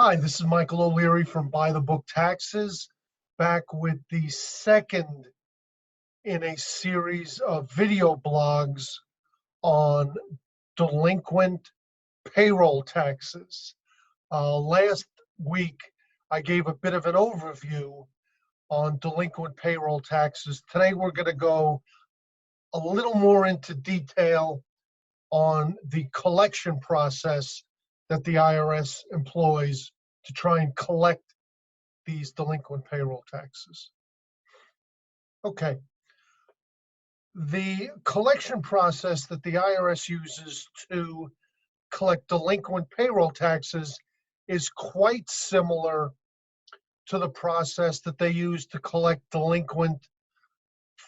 Hi, this is Michael O'Leary from By the Book Taxes, back with the second in a series of video blogs on delinquent payroll taxes. Last week, I gave a bit of an overview on delinquent payroll taxes. Today, we're going to go a little more into detail on the collection process that the IRS employs to try and collect these delinquent payroll taxes. Okay. The collection process that the IRS uses to collect delinquent payroll taxes is quite similar to the process that they use to collect delinquent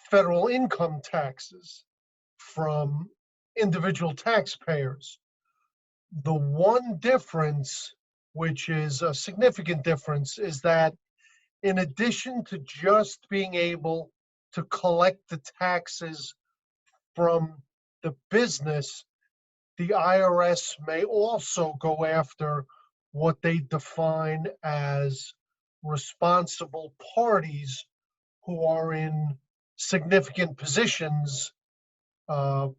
federal income taxes from individual taxpayers. The one difference, which is a significant difference, is that in addition to just being able to collect the taxes from the business, the IRS may also go after what they define as responsible parties who are in significant positions, to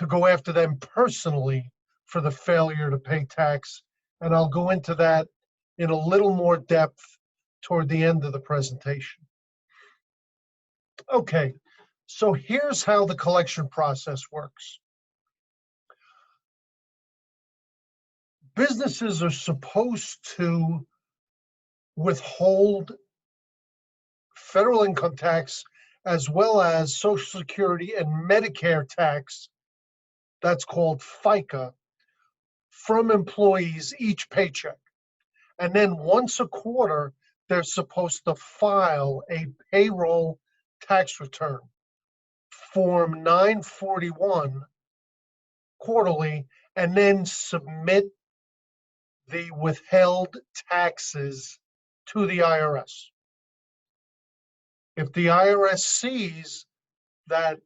go after them personally for the failure to pay tax. And I'll go into that in a little more depth toward the end of the presentation. Okay, so here's how the collection process works. Businesses are supposed to withhold federal income tax as well as Social Security and Medicare tax, that's called FICA, from employees each paycheck. And then once a quarter, they're supposed to file a payroll tax return, Form 941, quarterly, and then submit the withheld taxes to the IRS. If the IRS sees that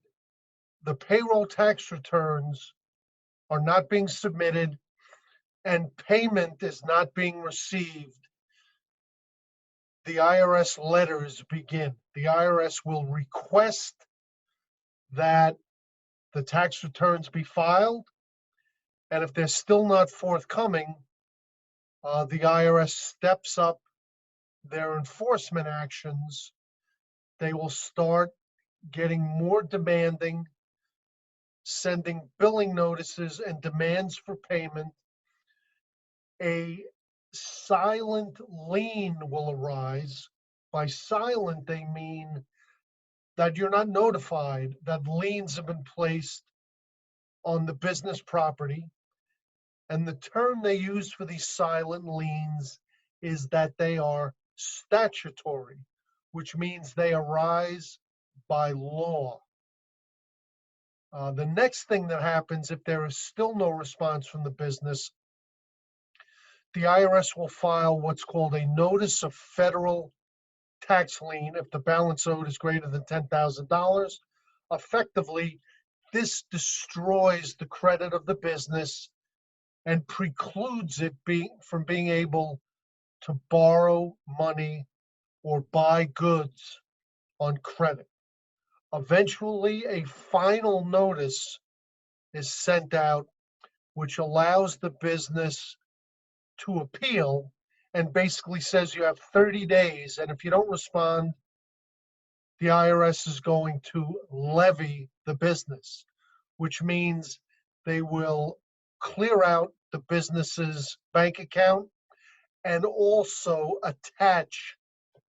the payroll tax returns are not being submitted and payment is not being received, the IRS letters begin. The IRS will request that the tax returns be filed, and if they're still not forthcoming, the IRS steps up their enforcement actions. They will start getting more demanding, sending billing notices and demands for payment. A silent lien will arise. By silent, they mean that you're not notified that liens have been placed on the business property. And the term they use for these silent liens is that they are statutory, which means they arise by law. The next thing that happens, if there is still no response from the business, the IRS will file what's called a notice of federal tax lien if the balance owed is greater than $10,000. Effectively, this destroys the credit of the business and precludes it from being able to borrow money or buy goods on credit. Eventually, a final notice is sent out, which allows the business to appeal and basically says you have 30 days. And if you don't respond, the IRS is going to levy the business, which means they will clear out the business's bank account and also attach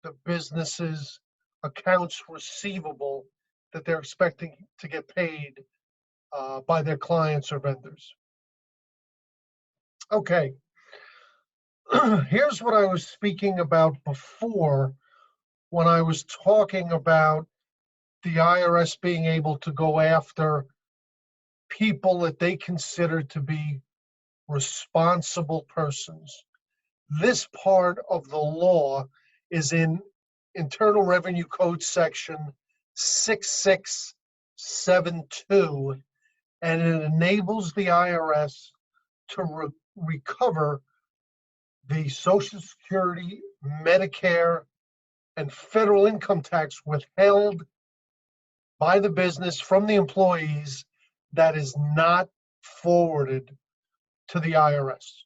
the business's accounts receivable that they're expecting to get paid by their clients or vendors. Okay, here's what I was speaking about before when I was talking about the IRS being able to go after people that they consider to be responsible persons. This part of the law is in Internal Revenue Code section 6672, and it enables the IRS to recover the Social Security, Medicare, and federal income tax withheld by the business from the employees that is not forwarded to the IRS.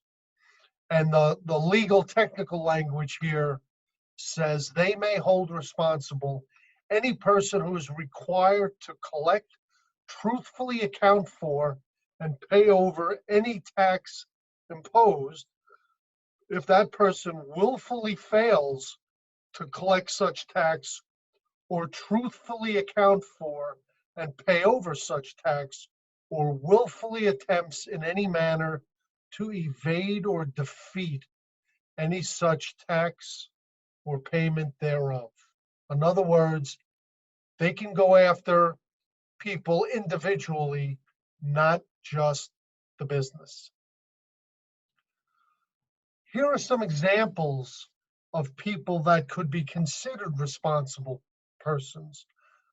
And the legal technical language here says they may hold responsible any person who is required to collect, truthfully account for, and pay over any tax imposed if that person willfully fails to collect such tax or truthfully account for and pay over such tax, or willfully attempts in any manner to evade or defeat any such tax or payment thereof. In other words, they can go after people individually, not just the business. Here are some examples of people that could be considered responsible persons.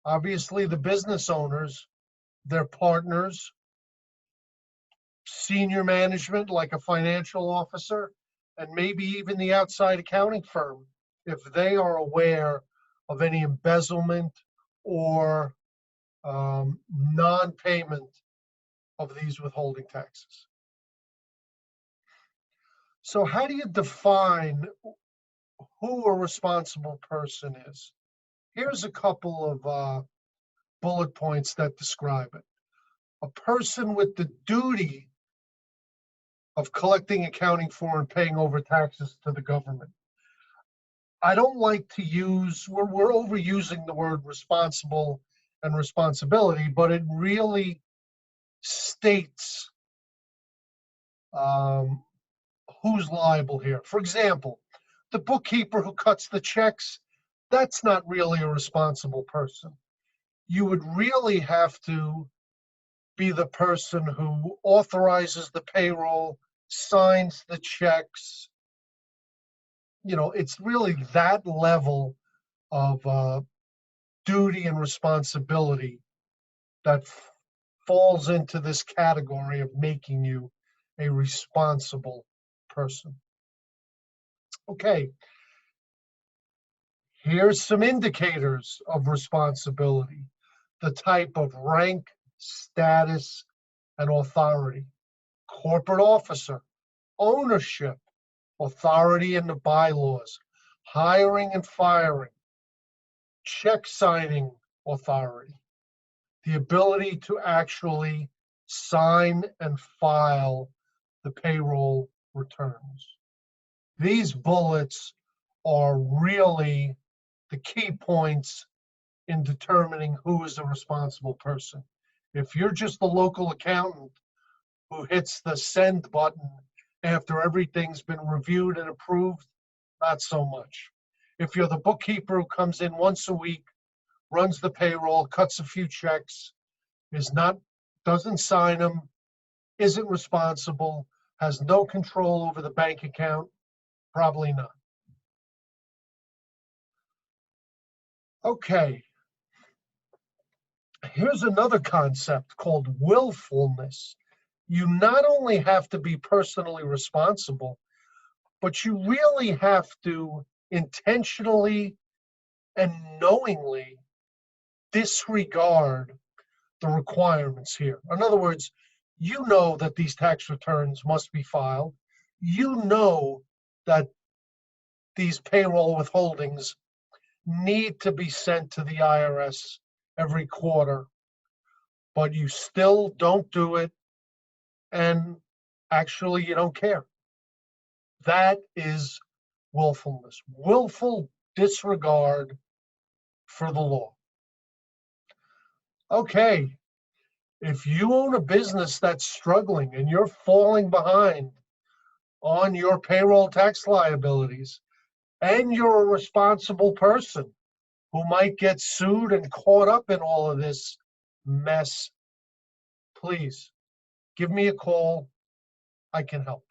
Obviously, the business owners, their partners, senior management like a financial officer, and maybe even the outside accounting firm, if they are aware of any embezzlement or non-payment of these withholding taxes. So how do you define who a responsible person is? Here's a couple of bullet points that describe it. A person with the duty of collecting, accounting for, and paying over taxes to the government. I don't like to use, we're overusing the word responsible and responsibility, but it really states who's liable here. For example, the bookkeeper who cuts the checks, that's not really a responsible person. You would really have to be the person who authorizes the payroll, signs the checks. You know, it's really that level of duty and responsibility that falls into this category of making you a responsible person. Okay, here's some indicators of responsibility. The type of rank, status, and authority. Corporate officer, ownership, authority in the bylaws, hiring and firing, check signing authority, the ability to actually sign and file the payroll returns. These bullets are really the key points in determining who is a responsible person. If you're just the local accountant who hits the send button after everything's been reviewed and approved, not so much. If you're the bookkeeper who comes in once a week, runs the payroll, cuts a few checks, doesn't sign them, isn't responsible, has no control over the bank account, probably not. Okay, here's another concept called willfulness. You not only have to be personally responsible, but you really have to intentionally and knowingly disregard the requirements here. In other words, you know that these tax returns must be filed. You know that these payroll withholdings need to be sent to the IRS every quarter, but you still don't do it, and actually you don't care. That is willfulness, willful disregard for the law. Okay, if you own a business that's struggling and you're falling behind on your payroll tax liabilities, and you're a responsible person who might get sued and caught up in all of this mess, please give me a call. I can help.